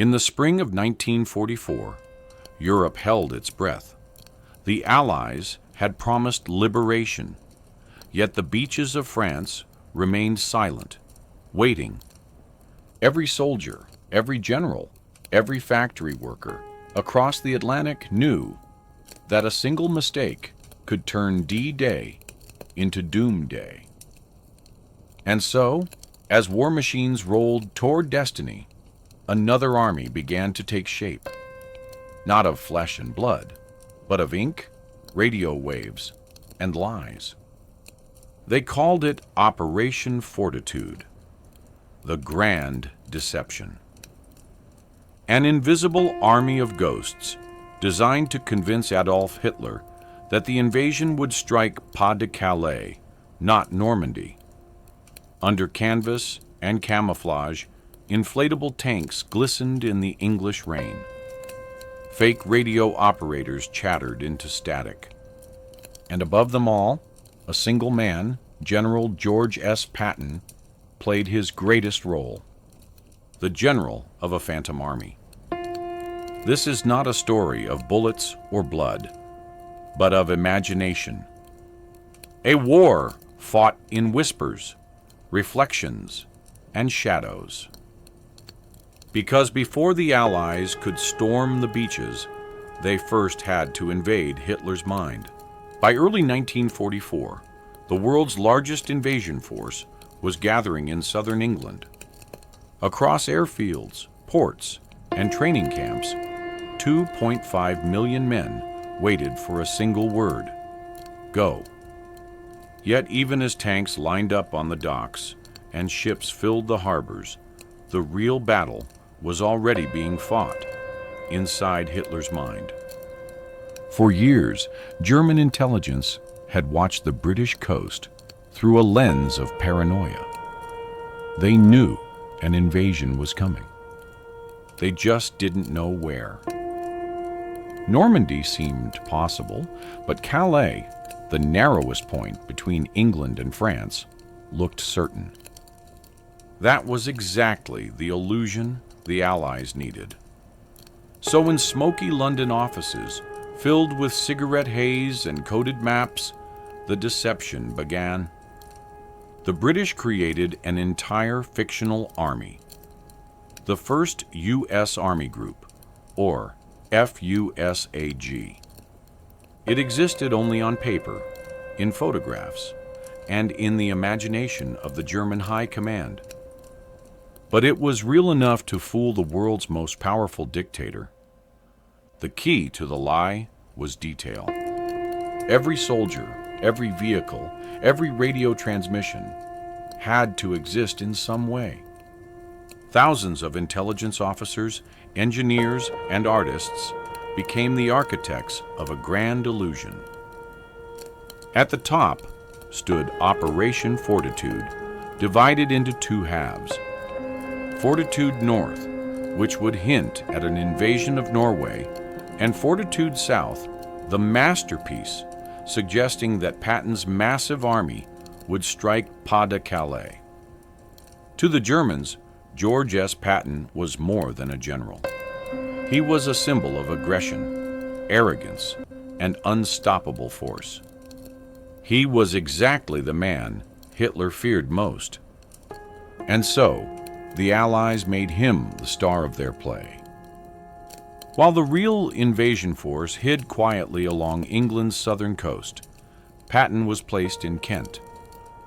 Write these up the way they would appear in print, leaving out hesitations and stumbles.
In the spring of 1944, Europe held its breath. The Allies had promised liberation, yet the beaches of France remained silent, waiting. Every soldier, every general, every factory worker across the Atlantic knew that a single mistake could turn D-Day into Doomsday. And so, as war machines rolled toward destiny, another army began to take shape, not of flesh and blood, but of ink, radio waves, and lies. They called it Operation Fortitude, the Grand Deception. An invisible army of ghosts designed to convince Adolf Hitler that the invasion would strike Pas-de-Calais, not Normandy. Under canvas and camouflage, inflatable tanks glistened in the English rain. Fake radio operators chattered into static. And above them all, a single man, General George S. Patton, played his greatest role, the general of a phantom army. This is not a story of bullets or blood, but of imagination. A war fought in whispers, reflections, and shadows. Because before the Allies could storm the beaches, they first had to invade Hitler's mind. By early 1944, the world's largest invasion force was gathering in southern England. Across airfields, ports, and training camps, 2.5 million men waited for a single word: go. Yet even as tanks lined up on the docks and ships filled the harbors, the real battle was already being fought inside Hitler's mind. For years, German intelligence had watched the British coast through a lens of paranoia. They knew an invasion was coming. They just didn't know where. Normandy seemed possible, but Calais, the narrowest point between England and France, looked certain. That was exactly the illusion the Allies needed. So in smoky London offices, filled with cigarette haze and coded maps, the deception began. The British created an entire fictional army, the first U.S. Army Group, or FUSAG. It existed only on paper, in photographs, and in the imagination of the German High Command. But it was real enough to fool the world's most powerful dictator. The key to the lie was detail. Every soldier, every vehicle, every radio transmission had to exist in some way. Thousands of intelligence officers, engineers, and artists became the architects of a grand illusion. At the top stood Operation Fortitude, divided into two halves. Fortitude North, which would hint at an invasion of Norway, and Fortitude South, the masterpiece, suggesting that Patton's massive army would strike Pas-de-Calais. To the Germans, George S. Patton was more than a general. He was a symbol of aggression, arrogance, and unstoppable force. He was exactly the man Hitler feared most. And so, the Allies made him the star of their play. While the real invasion force hid quietly along England's southern coast, Patton was placed in Kent,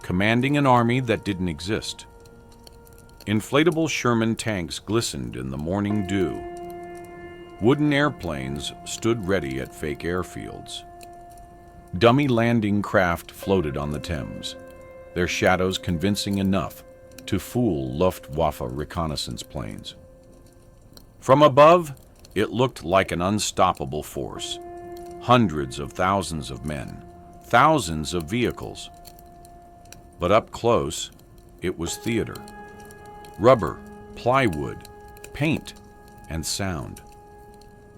commanding an army that didn't exist. Inflatable Sherman tanks glistened in the morning dew. Wooden airplanes stood ready at fake airfields. Dummy landing craft floated on the Thames, their shadows convincing enough to fool Luftwaffe reconnaissance planes. From above, it looked like an unstoppable force. Hundreds of thousands of men, thousands of vehicles. But up close, it was theater. Rubber, plywood, paint, and sound.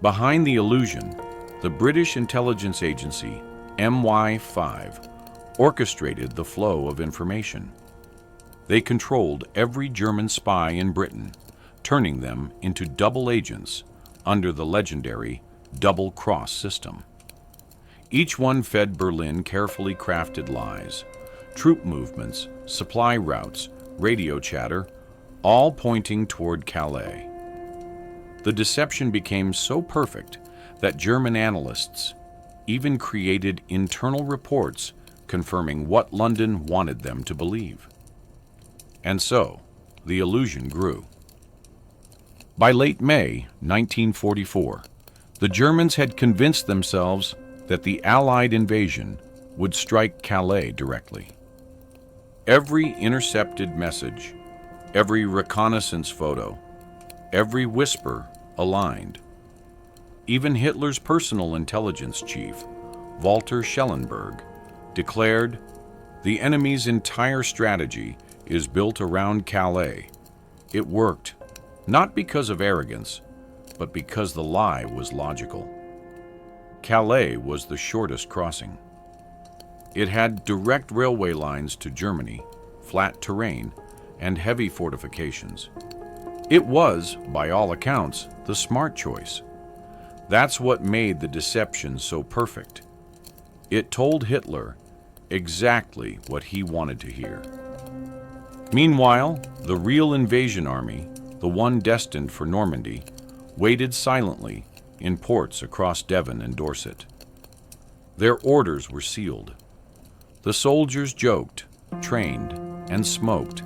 Behind the illusion, the British intelligence agency, MI5, orchestrated the flow of information. They controlled every German spy in Britain, turning them into double agents under the legendary double-cross system. Each one fed Berlin carefully crafted lies, troop movements, supply routes, radio chatter, all pointing toward Calais. The deception became so perfect that German analysts even created internal reports confirming what London wanted them to believe. And so, the illusion grew. By late May 1944, the Germans had convinced themselves that the Allied invasion would strike Calais directly. Every intercepted message, every reconnaissance photo, every whisper aligned. Even Hitler's personal intelligence chief, Walter Schellenberg, declared, "The enemy's entire strategy is built around Calais. It worked, not because of arrogance, but because the lie was logical." Calais was the shortest crossing. It had direct railway lines to Germany, flat terrain, and heavy fortifications. It was, by all accounts, the smart choice. That's what made the deception so perfect. It told Hitler exactly what he wanted to hear. Meanwhile, the real invasion army, the one destined for Normandy, waited silently in ports across Devon and Dorset. Their orders were sealed. The soldiers joked, trained, and smoked,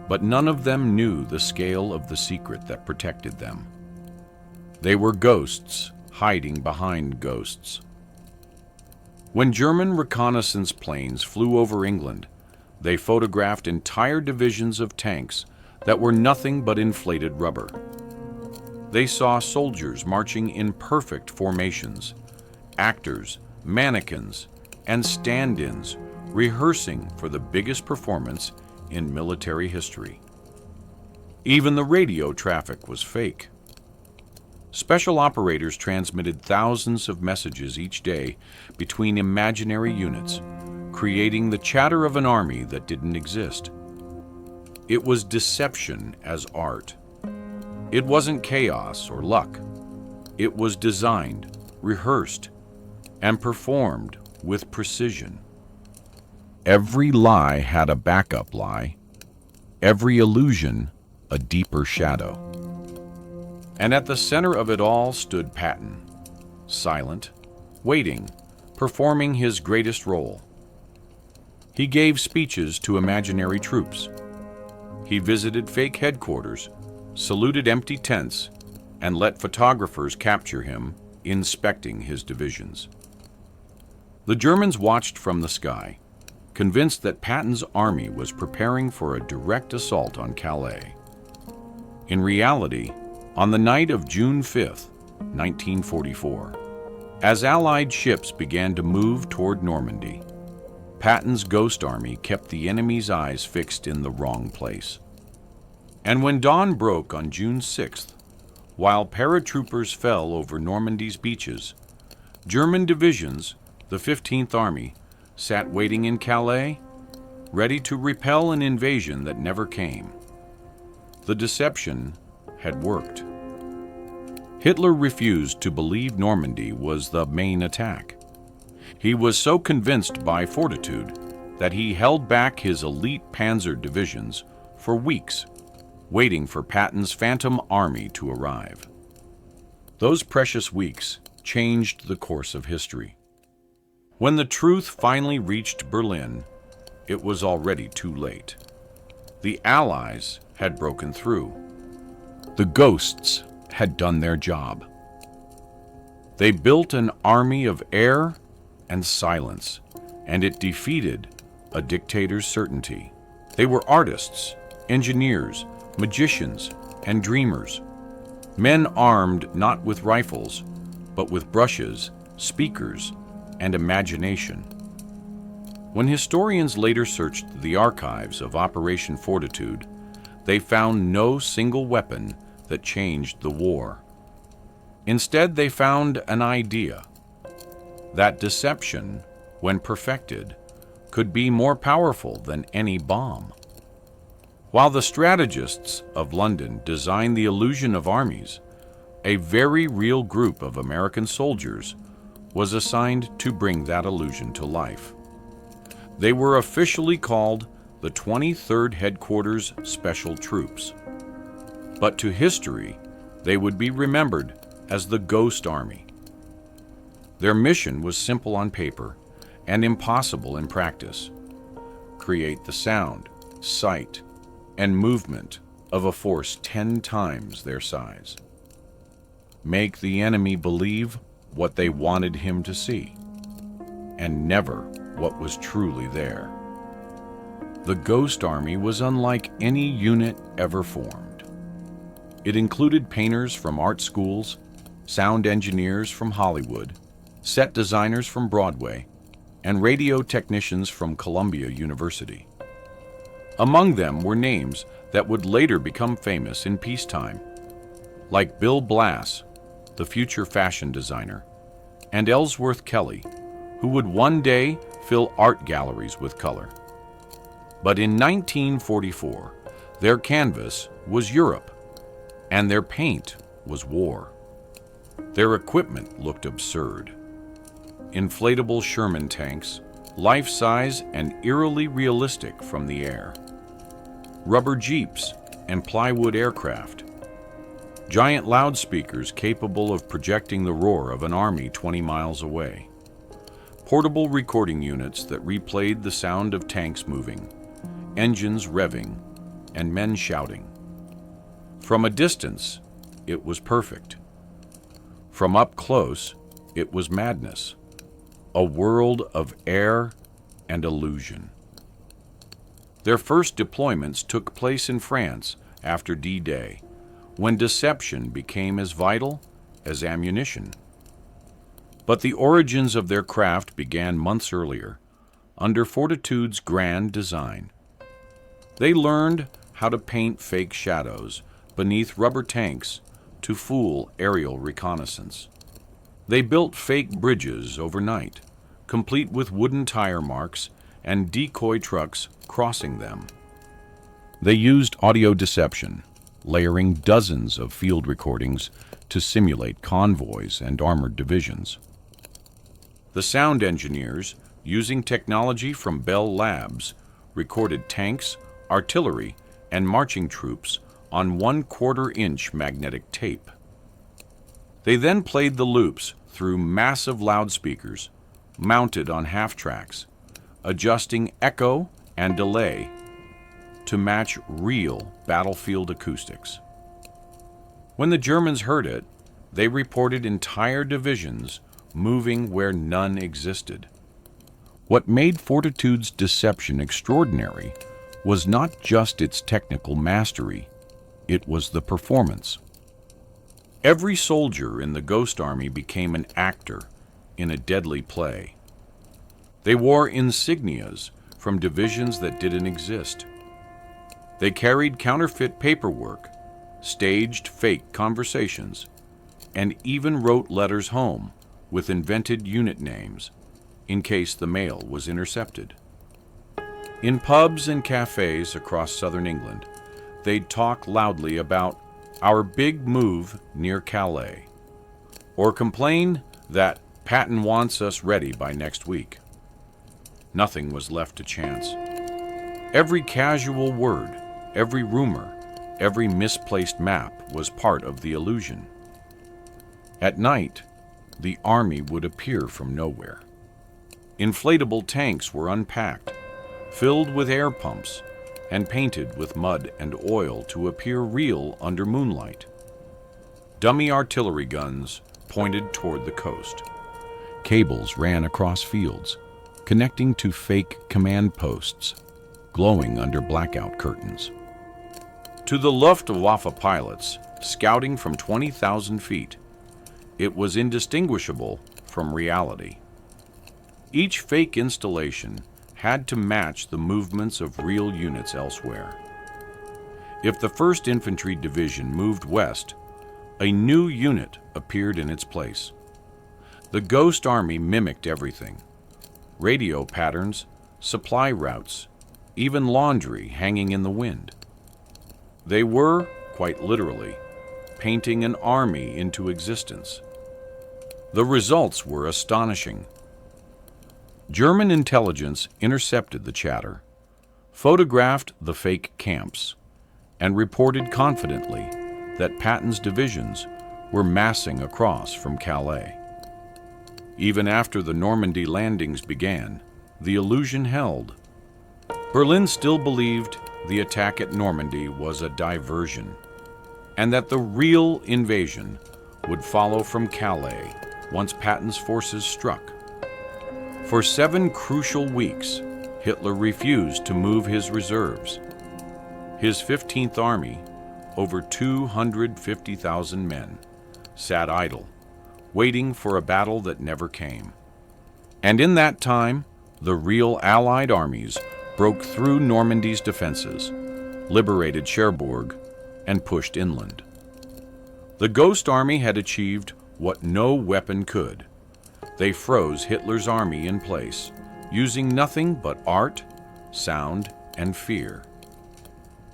but none of them knew the scale of the secret that protected them. They were ghosts hiding behind ghosts. When German reconnaissance planes flew over England, they photographed entire divisions of tanks that were nothing but inflated rubber. They saw soldiers marching in perfect formations, actors, mannequins, and stand-ins rehearsing for the biggest performance in military history. Even the radio traffic was fake. Special operators transmitted thousands of messages each day between imaginary units, creating the chatter of an army that didn't exist. It was deception as art. It wasn't chaos or luck. It was designed, rehearsed, and performed with precision. Every lie had a backup lie, every illusion a deeper shadow. And at the center of it all stood Patton, silent, waiting, performing his greatest role. He gave speeches to imaginary troops. He visited fake headquarters, saluted empty tents, and let photographers capture him inspecting his divisions. The Germans watched from the sky, convinced that Patton's army was preparing for a direct assault on Calais. In reality, on the night of June 5, 1944, as Allied ships began to move toward Normandy, Patton's ghost army kept the enemy's eyes fixed in the wrong place. And when dawn broke on June 6th, while paratroopers fell over Normandy's beaches, German divisions, the 15th Army, sat waiting in Calais, ready to repel an invasion that never came. The deception had worked. Hitler refused to believe Normandy was the main attack. He was so convinced by Fortitude that he held back his elite Panzer divisions for weeks, waiting for Patton's phantom army to arrive. Those precious weeks changed the course of history. When the truth finally reached Berlin, it was already too late. The Allies had broken through. The ghosts had done their job. They built an army of air and silence, and it defeated a dictator's certainty. They were artists, engineers, magicians, and dreamers. Men armed not with rifles, but with brushes, speakers, and imagination. When historians later searched the archives of Operation Fortitude, they found no single weapon that changed the war. Instead, they found an idea that deception, when perfected, could be more powerful than any bomb. While the strategists of London designed the illusion of armies, a very real group of American soldiers was assigned to bring that illusion to life. They were officially called the 23rd Headquarters Special Troops. But to history, they would be remembered as the Ghost Army. Their mission was simple on paper and impossible in practice: create the sound, sight, and movement of a force 10 times their size. Make the enemy believe what they wanted him to see, and never what was truly there. The Ghost Army was unlike any unit ever formed. It included painters from art schools, sound engineers from Hollywood, set designers from Broadway, and radio technicians from Columbia University. Among them were names that would later become famous in peacetime, like Bill Blass, the future fashion designer, and Ellsworth Kelly, who would one day fill art galleries with color. But in 1944, their canvas was Europe, and their paint was war. Their equipment looked absurd. Inflatable Sherman tanks, life-size and eerily realistic from the air. Rubber jeeps and plywood aircraft. Giant loudspeakers capable of projecting the roar of an army 20 miles away. Portable recording units that replayed the sound of tanks moving, engines revving, and men shouting. From a distance, it was perfect. From up close, it was madness, a world of air and illusion. Their first deployments took place in France after D-Day, when deception became as vital as ammunition. But the origins of their craft began months earlier, under Fortitude's grand design. They learned how to paint fake shadows beneath rubber tanks to fool aerial reconnaissance. They built fake bridges overnight, complete with wooden tire marks and decoy trucks crossing them. They used audio deception, layering dozens of field recordings to simulate convoys and armored divisions. The sound engineers, using technology from Bell Labs, recorded tanks, artillery, and marching troops on 1/4-inch magnetic tape. They then played the loops through massive loudspeakers mounted on half-tracks, adjusting echo and delay to match real battlefield acoustics. When the Germans heard it, they reported entire divisions moving where none existed. What made Fortitude's deception extraordinary was not just its technical mastery, it was the performance. Every soldier in the Ghost Army became an actor in a deadly play. They wore insignias from divisions that didn't exist. They carried counterfeit paperwork, staged fake conversations, and even wrote letters home with invented unit names in case the mail was intercepted. In pubs and cafes across southern England, they'd talk loudly about our big move near Calais, or complain that Patton wants us ready by next week. Nothing was left to chance. Every casual word, every rumor, every misplaced map was part of the illusion. At night, the army would appear from nowhere. Inflatable tanks were unpacked, filled with air pumps, and painted with mud and oil to appear real under moonlight. Dummy artillery guns pointed toward the coast. Cables ran across fields, connecting to fake command posts, glowing under blackout curtains. To the Luftwaffe pilots, scouting from 20,000 feet, it was indistinguishable from reality. Each fake installation had to match the movements of real units elsewhere. If the 1st Infantry Division moved west, a new unit appeared in its place. The Ghost Army mimicked everything: radio patterns, supply routes, even laundry hanging in the wind. They were, quite literally, painting an army into existence. The results were astonishing. German intelligence intercepted the chatter, photographed the fake camps, and reported confidently that Patton's divisions were massing across from Calais. Even after the Normandy landings began, the illusion held. Berlin still believed the attack at Normandy was a diversion, and that the real invasion would follow from Calais once Patton's forces struck. For 7 crucial weeks, Hitler refused to move his reserves. His 15th Army, over 250,000 men, sat idle, waiting for a battle that never came. And in that time, the real Allied armies broke through Normandy's defenses, liberated Cherbourg, and pushed inland. The Ghost Army had achieved what no weapon could. They froze Hitler's army in place, using nothing but art, sound, and fear.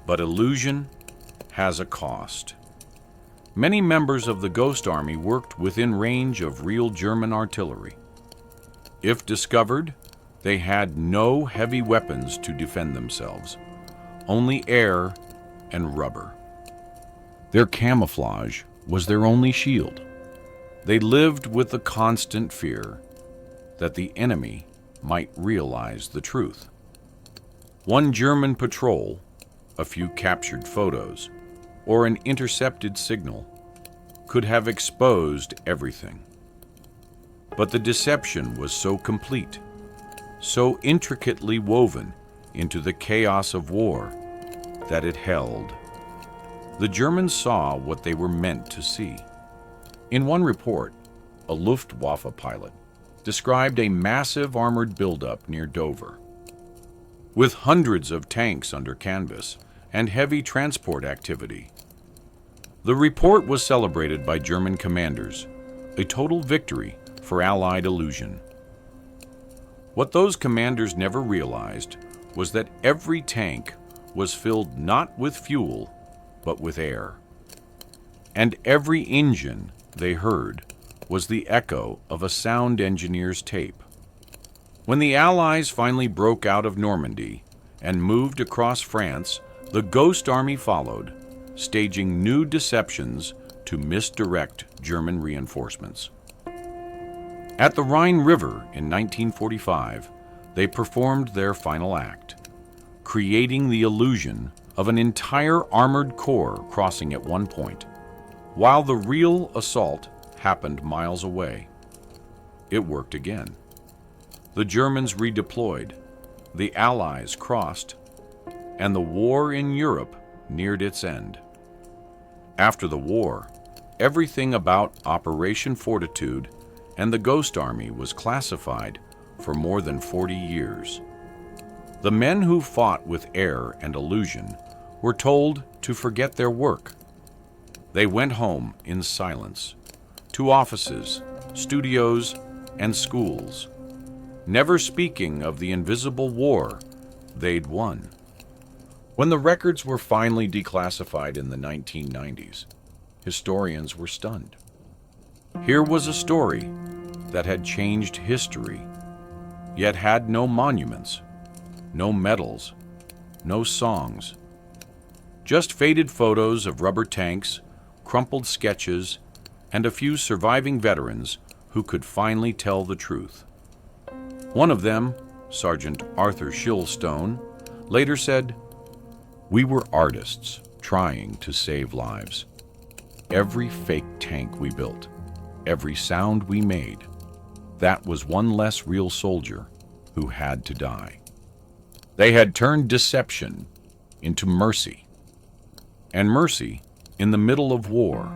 But illusion has a cost. Many members of the Ghost Army worked within range of real German artillery. If discovered, they had no heavy weapons to defend themselves, only air and rubber. Their camouflage was their only shield. They lived with the constant fear that the enemy might realize the truth. One German patrol, a few captured photos, or an intercepted signal could have exposed everything. But the deception was so complete, so intricately woven into the chaos of war, that it held. The Germans saw what they were meant to see. In one report, a Luftwaffe pilot described a massive armored buildup near Dover, with hundreds of tanks under canvas and heavy transport activity. The report was celebrated by German commanders, a total victory for Allied illusion. What those commanders never realized was that every tank was filled not with fuel, but with air. And every engine they heard was the echo of a sound engineer's tape. When the Allies finally broke out of Normandy and moved across France, the Ghost Army followed, staging new deceptions to misdirect German reinforcements. At the Rhine River in 1945, they performed their final act, creating the illusion of an entire armored corps crossing at one point, while the real assault happened miles away. It worked again. The Germans redeployed, the Allies crossed, and the war in Europe neared its end. After the war, everything about Operation Fortitude and the Ghost Army was classified for more than 40 years. The men who fought with air and illusion were told to forget their work. They went home in silence, to offices, studios, and schools, never speaking of the invisible war they'd won. When the records were finally declassified in the 1990s, historians were stunned. Here was a story that had changed history, yet had no monuments, no medals, no songs, just faded photos of rubber tanks, crumpled sketches, and a few surviving veterans who could finally tell the truth. One of them, Sergeant Arthur Shillstone, later said, "We were artists trying to save lives. Every fake tank we built, every sound we made, that was one less real soldier who had to die." They had turned deception into mercy. And mercy, in the middle of war,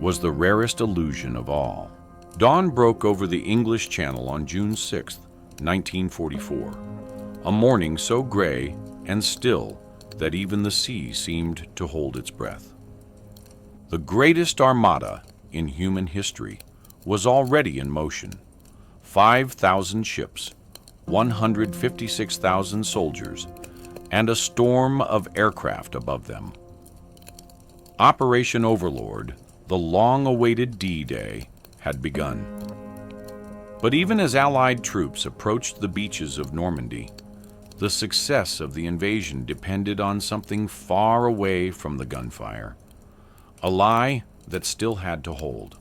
was the rarest illusion of all. Dawn broke over the English Channel on June 6, 1944, a morning so gray and still that even the sea seemed to hold its breath. The greatest armada in human history was already in motion. 5,000 ships, 156,000 soldiers, and a storm of aircraft above them. Operation Overlord, the long-awaited D-Day, had begun. But even as Allied troops approached the beaches of Normandy, the success of the invasion depended on something far away from the gunfire, a lie that still had to hold.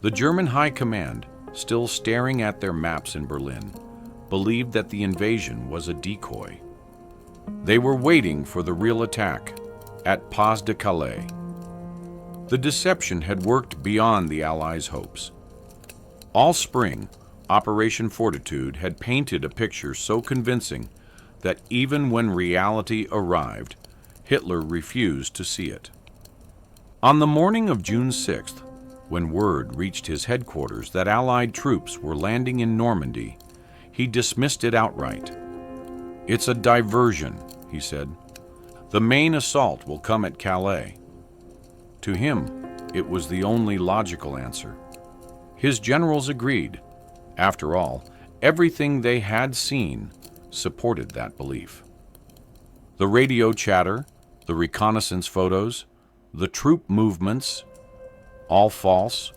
The German High Command, still staring at their maps in Berlin, believed that the invasion was a decoy. They were waiting for the real attack at Pas-de-Calais. The deception had worked beyond the Allies' hopes. All spring, Operation Fortitude had painted a picture so convincing that even when reality arrived, Hitler refused to see it. On the morning of June 6th, when word reached his headquarters that Allied troops were landing in Normandy, he dismissed it outright. "It's a diversion," he said. "The main assault will come at Calais." To him, it was the only logical answer. His generals agreed. After all, everything they had seen supported that belief. The radio chatter, the reconnaissance photos, the troop movements, all false,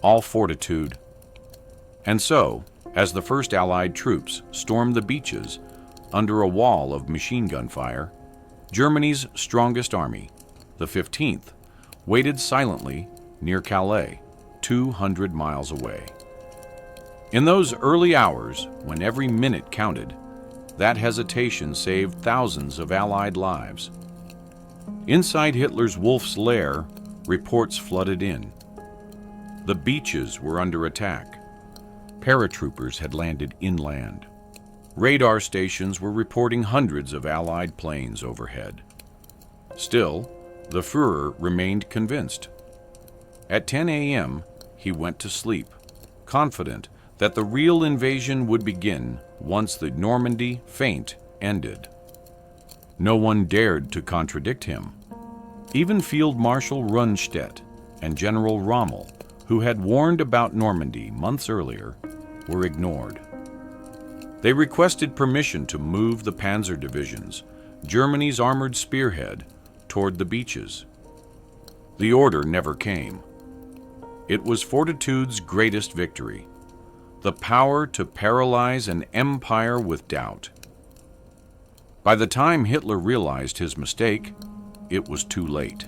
all fortitude. And so, as the first Allied troops stormed the beaches under a wall of machine gun fire, Germany's strongest army, the 15th, waited silently near Calais, 200 miles away. In those early hours, when every minute counted, that hesitation saved thousands of Allied lives. Inside Hitler's Wolf's Lair, reports flooded in. The beaches were under attack. Paratroopers had landed inland. Radar stations were reporting hundreds of Allied planes overhead. Still, the Führer remained convinced. At 10 a.m., he went to sleep, confident that the real invasion would begin once the Normandy feint ended. No one dared to contradict him. Even Field Marshal Rundstedt and General Rommel, who had warned about Normandy months earlier, were ignored. They requested permission to move the Panzer divisions, Germany's armored spearhead, toward the beaches. The order never came. It was Fortitude's greatest victory, the power to paralyze an empire with doubt. By the time Hitler realized his mistake, it was too late.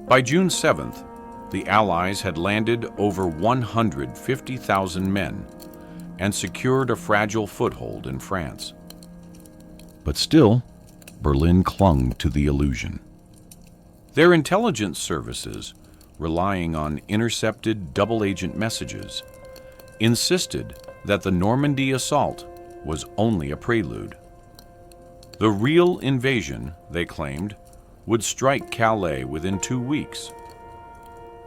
By June 7th, the Allies had landed over 150,000 men and secured a fragile foothold in France. But still, Berlin clung to the illusion. Their intelligence services, relying on intercepted double-agent messages, insisted that the Normandy assault was only a prelude. The real invasion, they claimed, would strike Calais within 2 weeks.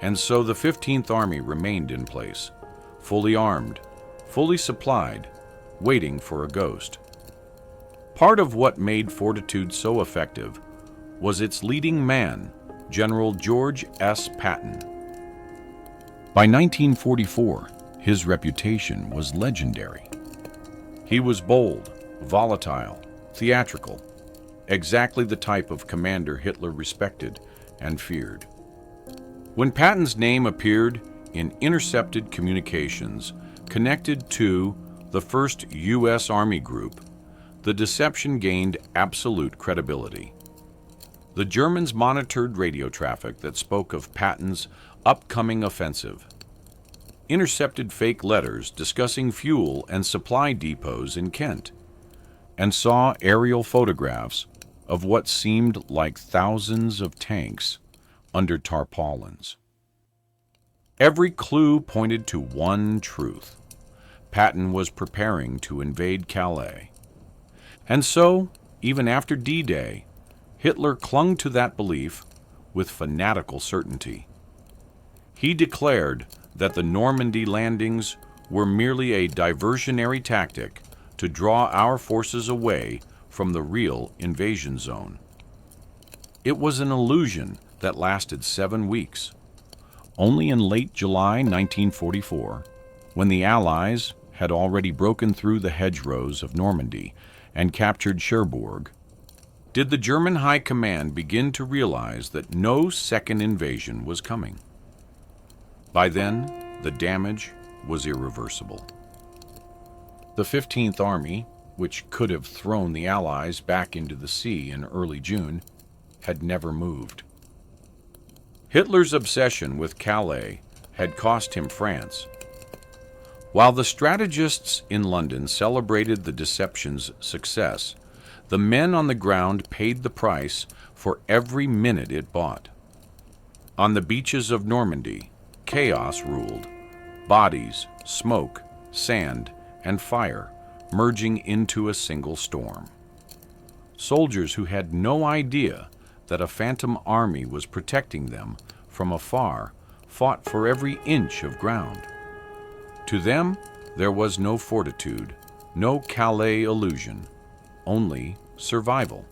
And so the 15th Army remained in place, fully armed, fully supplied, waiting for a ghost. Part of what made Fortitude so effective was its leading man, General George S. Patton. By 1944, his reputation was legendary. He was bold, volatile, theatrical, exactly the type of commander Hitler respected and feared. When Patton's name appeared in intercepted communications connected to the 1st U.S. Army Group, the deception gained absolute credibility. The Germans monitored radio traffic that spoke of Patton's upcoming offensive, intercepted fake letters discussing fuel and supply depots in Kent, and saw aerial photographs of what seemed like thousands of tanks under tarpaulins. Every clue pointed to one truth: Patton was preparing to invade Calais. And so, even after D-Day, Hitler clung to that belief with fanatical certainty. He declared that the Normandy landings were merely a diversionary tactic to draw our forces away from the real invasion zone. It was an illusion that lasted 7 weeks. Only in late July 1944, when the Allies had already broken through the hedgerows of Normandy and captured Cherbourg, did the German High Command begin to realize that no second invasion was coming. By then, the damage was irreversible. The 15th Army, which could have thrown the Allies back into the sea in early June, had never moved. Hitler's obsession with Calais had cost him France. While the strategists in London celebrated the deception's success, the men on the ground paid the price for every minute it bought. On the beaches of Normandy, chaos ruled, bodies, smoke, sand, and fire merging into a single storm. Soldiers who had no idea that a phantom army was protecting them from afar fought for every inch of ground. To them, there was no fortitude, no Calais illusion, only survival.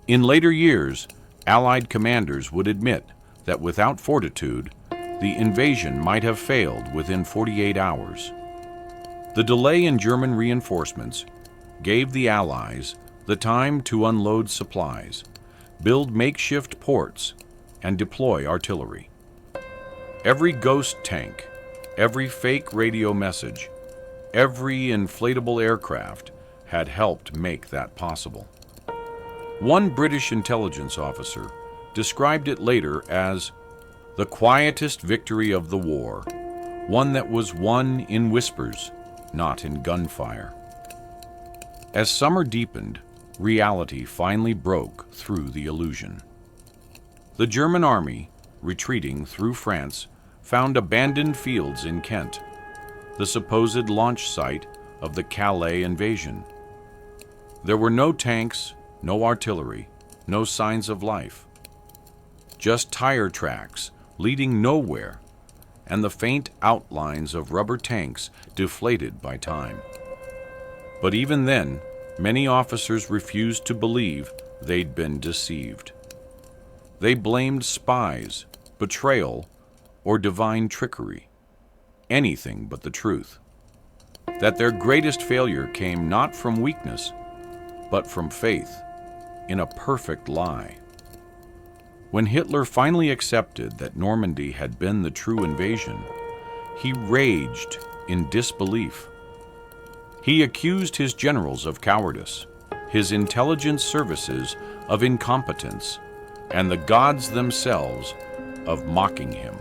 In later years, Allied commanders would admit that without fortitude, the invasion might have failed within 48 hours. The delay in German reinforcements gave the Allies the time to unload supplies, build makeshift ports, and deploy artillery. Every ghost tank, every fake radio message, every inflatable aircraft had helped make that possible. One British intelligence officer described it later as the quietest victory of the war, one that was won in whispers, not in gunfire. As summer deepened, reality finally broke through the illusion. The German army, retreating through France, found abandoned fields in Kent, the supposed launch site of the Calais invasion. There were no tanks, no artillery, no signs of life. Just tire tracks leading nowhere, and the faint outlines of rubber tanks deflated by time. But even then, many officers refused to believe they'd been deceived. They blamed spies, betrayal, or divine trickery, anything but the truth. That their greatest failure came not from weakness, but from faith in a perfect lie. When Hitler finally accepted that Normandy had been the true invasion, he raged in disbelief. He accused his generals of cowardice, his intelligence services of incompetence, and the gods themselves of mocking him.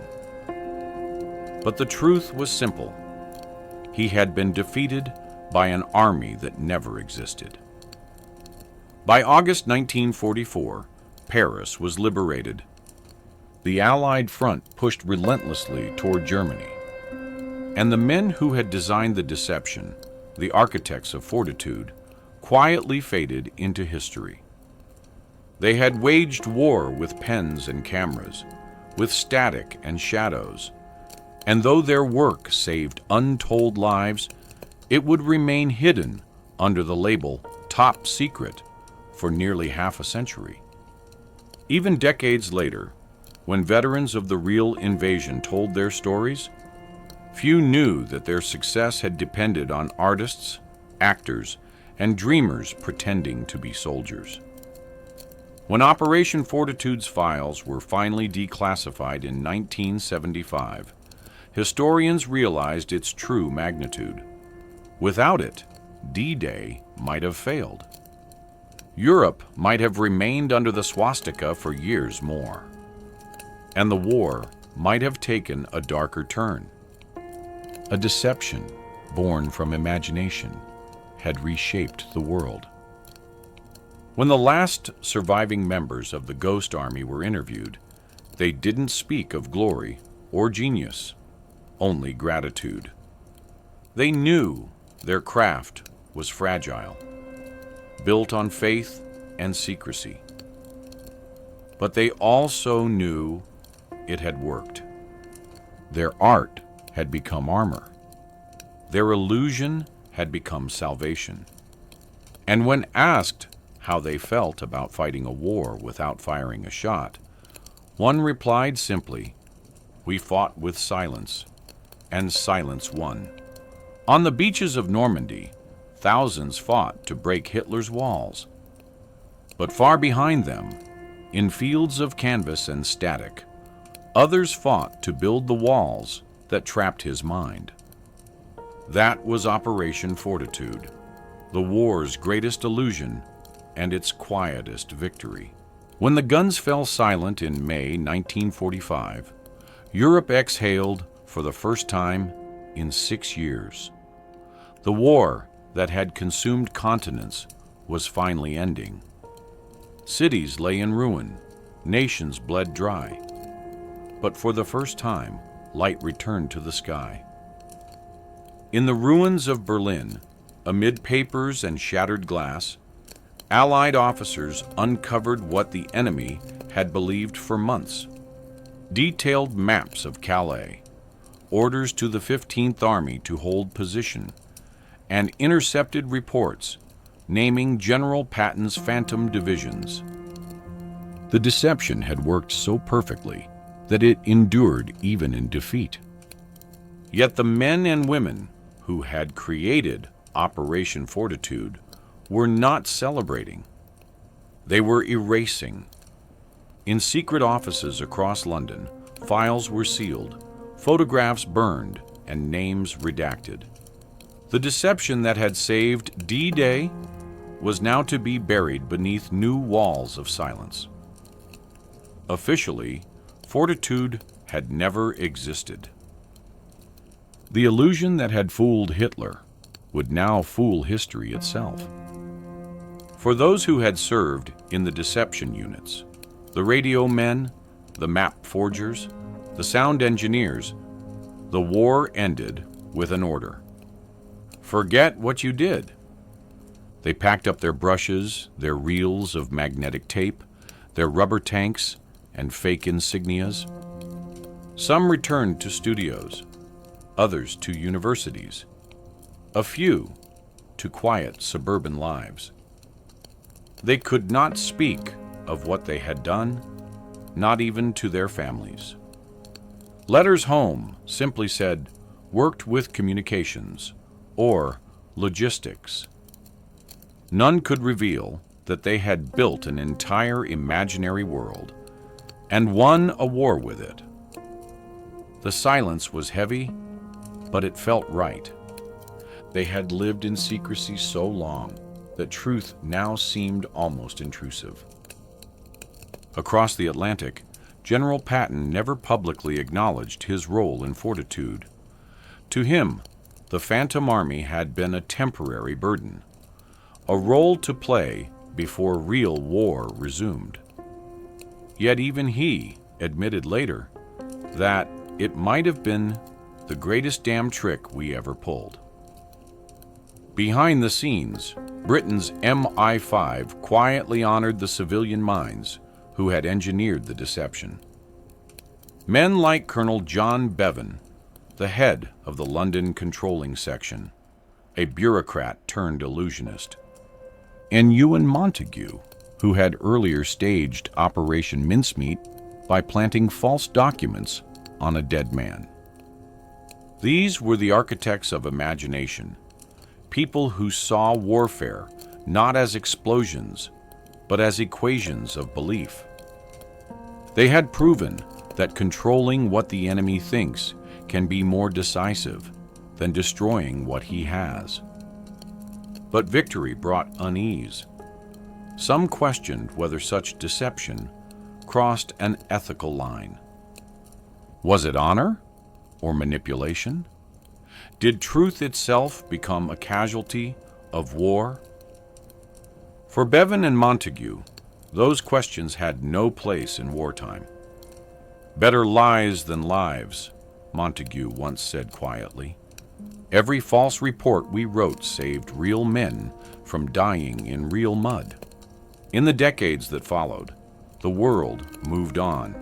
But the truth was simple. He had been defeated by an army that never existed. By August 1944, Paris was liberated. The Allied front pushed relentlessly toward Germany. And the men who had designed the deception, the architects of fortitude, quietly faded into history. They had waged war with pens and cameras, with static and shadows, and though their work saved untold lives, it would remain hidden under the label top secret for nearly half a century. Even decades later, when veterans of the real invasion told their stories, few knew that their success had depended on artists, actors, and dreamers pretending to be soldiers. When Operation Fortitude's files were finally declassified in 1975, historians realized its true magnitude. Without it, D-Day might have failed. Europe might have remained under the swastika for years more. And the war might have taken a darker turn. A deception born from imagination had reshaped the world. When the last surviving members of the Ghost Army were interviewed, they didn't speak of glory or genius, only gratitude. They knew their craft was fragile, built on faith and secrecy. But they also knew it had worked. Their art had become armor. Their illusion had become salvation. And when asked how they felt about fighting a war without firing a shot, one replied simply, "We fought with silence, and silence won." On the beaches of Normandy, thousands fought to break Hitler's walls. But far behind them, in fields of canvas and static, others fought to build the walls that trapped his mind. That was Operation Fortitude, the war's greatest illusion and its quietest victory. When the guns fell silent in May 1945, Europe exhaled for the first time in 6 years. The war that had consumed continents was finally ending. Cities lay in ruin, nations bled dry. But for the first time, light returned to the sky. In the ruins of Berlin, amid papers and shattered glass, Allied officers uncovered what the enemy had believed for months. Detailed maps of Calais, orders to the 15th Army to hold position, and intercepted reports naming General Patton's phantom divisions. The deception had worked so perfectly that it endured even in defeat. Yet the men and women who had created Operation Fortitude were not celebrating. They were erasing. In secret offices across London, files were sealed, photographs burned, and names redacted. The deception that had saved D-Day was now to be buried beneath new walls of silence. Officially, Fortitude had never existed. The illusion that had fooled Hitler would now fool history itself. For those who had served in the deception units, the radio men, the map forgers, the sound engineers, the war ended with an order. Forget what you did. They packed up their brushes, their reels of magnetic tape, their rubber tanks, and fake insignias. Some returned to studios, others to universities, a few to quiet suburban lives. They could not speak of what they had done, not even to their families. Letters home simply said, "Worked with communications," or "logistics." None could reveal that they had built an entire imaginary world and won a war with it. The silence was heavy, but it felt right. They had lived in secrecy so long that truth now seemed almost intrusive. Across the Atlantic, General Patton never publicly acknowledged his role in Fortitude. To him, the Phantom Army had been a temporary burden, a role to play before real war resumed. Yet even he admitted later that it might have been the greatest damn trick we ever pulled. Behind the scenes, Britain's MI5 quietly honored the civilian minds who had engineered the deception. Men like Colonel John Bevan, the head of the London Controlling Section, a bureaucrat turned illusionist, and Ewan Montague, who had earlier staged Operation Mincemeat by planting false documents on a dead man. These were the architects of imagination, people who saw warfare not as explosions, but as equations of belief. They had proven that controlling what the enemy thinks can be more decisive than destroying what he has. But victory brought unease. Some questioned whether such deception crossed an ethical line. Was it honor or manipulation? Did truth itself become a casualty of war? For Bevan and Montague, those questions had no place in wartime. "Better lies than lives," Montague once said quietly. "Every false report we wrote saved real men from dying in real mud." In the decades that followed, the world moved on.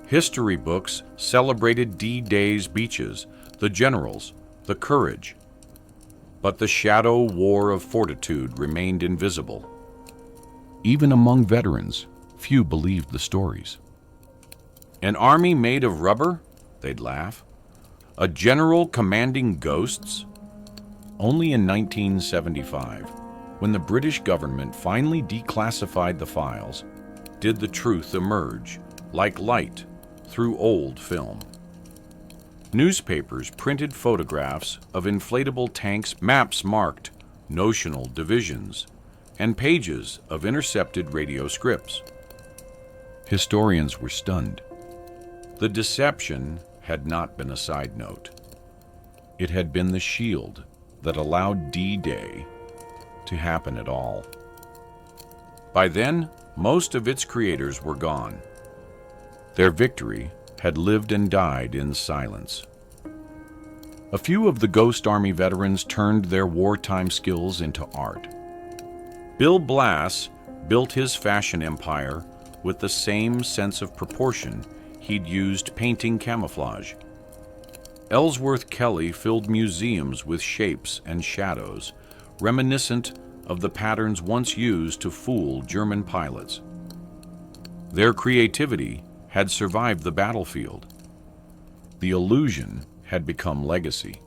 History books celebrated D-Day's beaches, the generals, the courage. But the shadow war of Fortitude remained invisible. Even among veterans, few believed the stories. An army made of rubber? They'd laugh. A general commanding ghosts? Only in 1975, When the British government finally declassified the files, did the truth emerge, like light, through old film. Newspapers printed photographs of inflatable tanks, maps marked notional divisions, and pages of intercepted radio scripts. Historians were stunned. The deception had not been a side note. It had been the shield that allowed D-Day to happen at all. By then, most of its creators were gone. Their victory had lived and died in silence. A few of the Ghost Army veterans turned their wartime skills into art. Bill Blass built his fashion empire with the same sense of proportion he'd used painting camouflage. Ellsworth Kelly filled museums with shapes and shadows, reminiscent of the patterns once used to fool German pilots. Their creativity had survived the battlefield. The illusion had become legacy.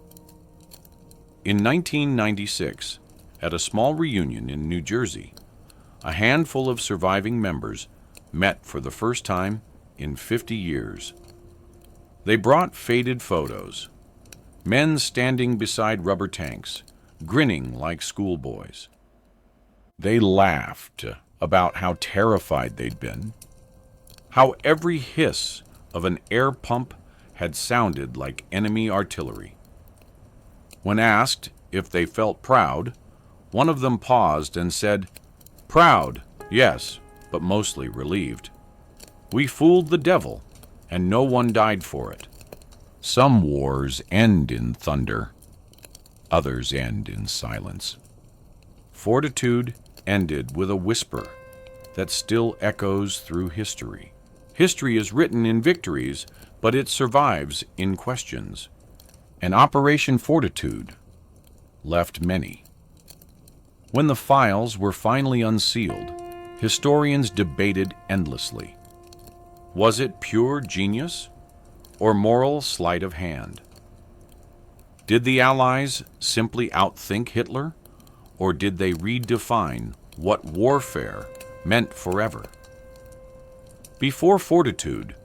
In 1996, at a small reunion in New Jersey, a handful of surviving members met for the first time in 50 years. They brought faded photos, men standing beside rubber tanks, grinning like schoolboys. They laughed about how terrified they'd been, how every hiss of an air pump had sounded like enemy artillery. When asked if they felt proud, one of them paused and said, "Proud, yes, but mostly relieved. We fooled the devil, and no one died for it. Some wars end in thunder, others end in silence." Fortitude ended with a whisper that still echoes through history. History is written in victories, but it survives in questions. And Operation Fortitude left many. When the files were finally unsealed, historians debated endlessly. Was it pure genius or moral sleight of hand? Did the Allies simply outthink Hitler, or did they redefine what warfare meant forever? Before Fortitude,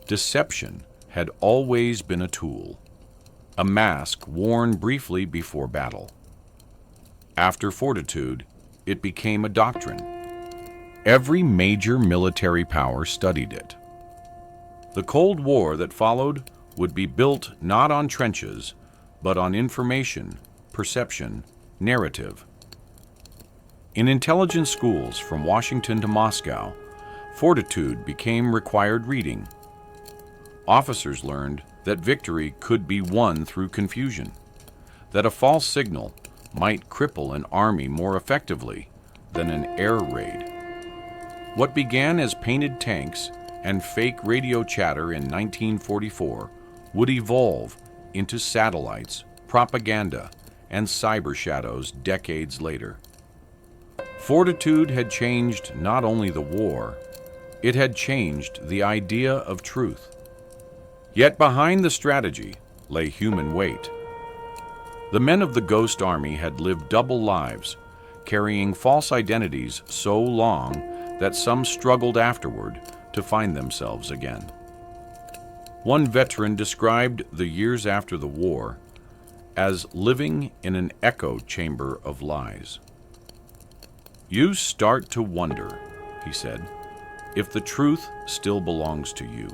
deception had always been a tool, a mask worn briefly before battle. After Fortitude, it became a doctrine. Every major military power studied it. The Cold War that followed would be built not on trenches, but on information, perception, narrative. In intelligence schools from Washington to Moscow, Fortitude became required reading. Officers learned that victory could be won through confusion, that a false signal might cripple an army more effectively than an air raid. What began as painted tanks and fake radio chatter in 1944 would evolve into satellites, propaganda, and cyber shadows decades later. Fortitude had changed not only the war, it had changed the idea of truth. Yet behind the strategy lay human weight. The men of the Ghost Army had lived double lives, carrying false identities so long that some struggled afterward to find themselves again. One veteran described the years after the war as living in an echo chamber of lies. "You start to wonder," he said, "if the truth still belongs to you."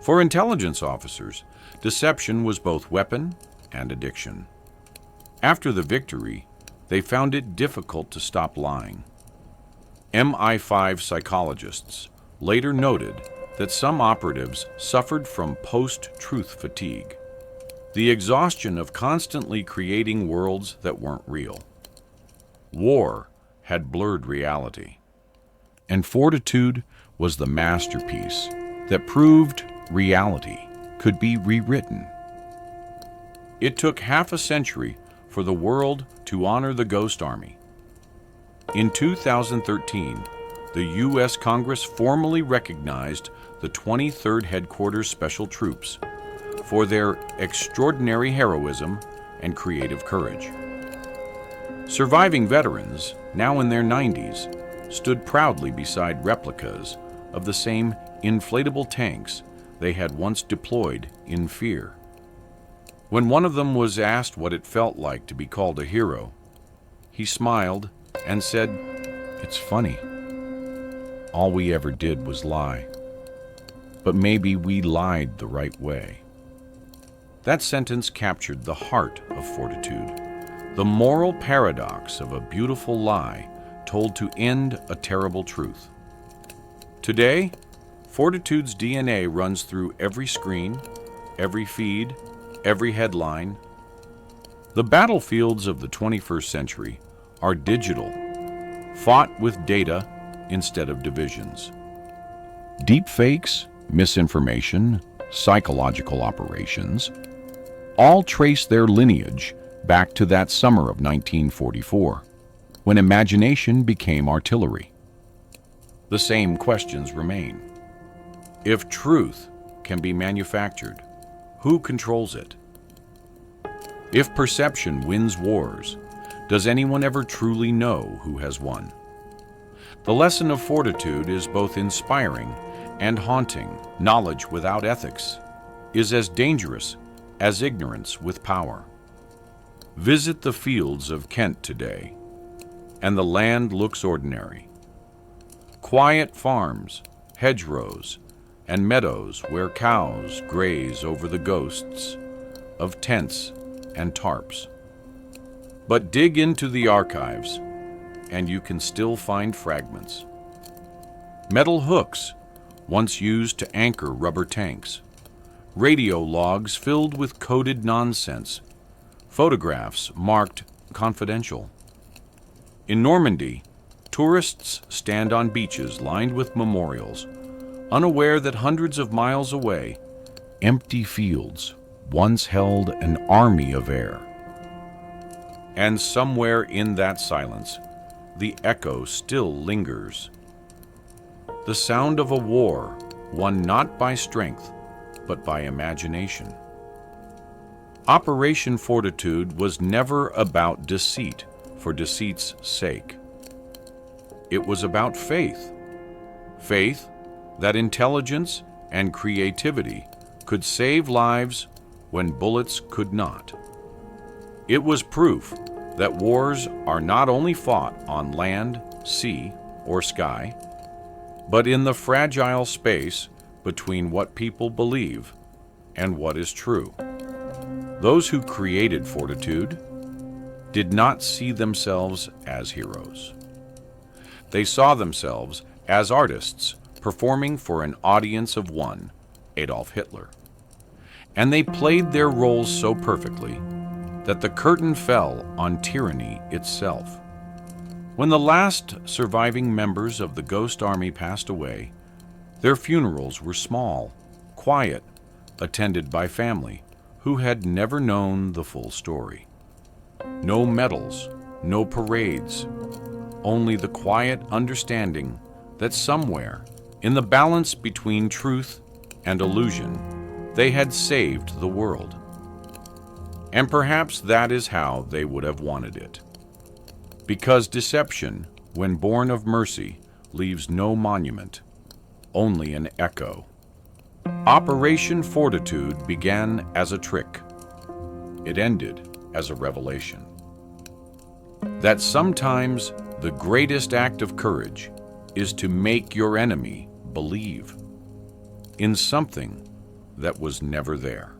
For intelligence officers, deception was both weapon and addiction. After the victory, they found it difficult to stop lying. MI5 psychologists later noted that some operatives suffered from post-truth fatigue, the exhaustion of constantly creating worlds that weren't real. War had blurred reality, and Fortitude was the masterpiece that proved reality could be rewritten. It took half a century for the world to honor the Ghost Army. In 2013, the U.S. Congress formally recognized the 23rd Headquarters Special Troops for their extraordinary heroism and creative courage. Surviving veterans, now in their 90s, stood proudly beside replicas of the same inflatable tanks they had once deployed in fear. When one of them was asked what it felt like to be called a hero, he smiled and said, "It's funny. All we ever did was lie. But maybe we lied the right way." That sentence captured the heart of Fortitude, the moral paradox of a beautiful lie told to end a terrible truth. Today, Fortitude's DNA runs through every screen, every feed, every headline. The battlefields of the 21st century are digital, fought with data instead of divisions. Deepfakes, misinformation, psychological operations all trace their lineage back to that summer of 1944, when imagination became artillery. The same questions remain. If truth can be manufactured, who controls it? If perception wins wars, does anyone ever truly know who has won? The lesson of Fortitude is both inspiring and haunting. Knowledge without ethics is as dangerous as ignorance with power. Visit the fields of Kent today, and the land looks ordinary. Quiet farms, hedgerows, and meadows where cows graze over the ghosts of tents and tarps. But dig into the archives, and you can still find fragments. Metal hooks, once used to anchor rubber tanks. Radio logs filled with coded nonsense. Photographs marked confidential. In Normandy, tourists stand on beaches lined with memorials, unaware that hundreds of miles away, empty fields once held an army of air. And somewhere in that silence, the echo still lingers. The sound of a war won not by strength, but by imagination. Operation Fortitude was never about deceit for deceit's sake. It was about faith. Faith that intelligence and creativity could save lives when bullets could not. It was proof that wars are not only fought on land, sea, or sky, but in the fragile space between what people believe and what is true. Those who created Fortitude did not see themselves as heroes. They saw themselves as artists performing for an audience of one, Adolf Hitler. And they played their roles so perfectly that the curtain fell on tyranny itself. When the last surviving members of the Ghost Army passed away, their funerals were small, quiet, attended by family who had never known the full story. No medals, no parades, only the quiet understanding that somewhere, in the balance between truth and illusion, they had saved the world. And perhaps that is how they would have wanted it. Because deception, when born of mercy, leaves no monument, only an echo. Operation Fortitude began as a trick. It ended as a revelation. That sometimes the greatest act of courage is to make your enemy believe in something that was never there.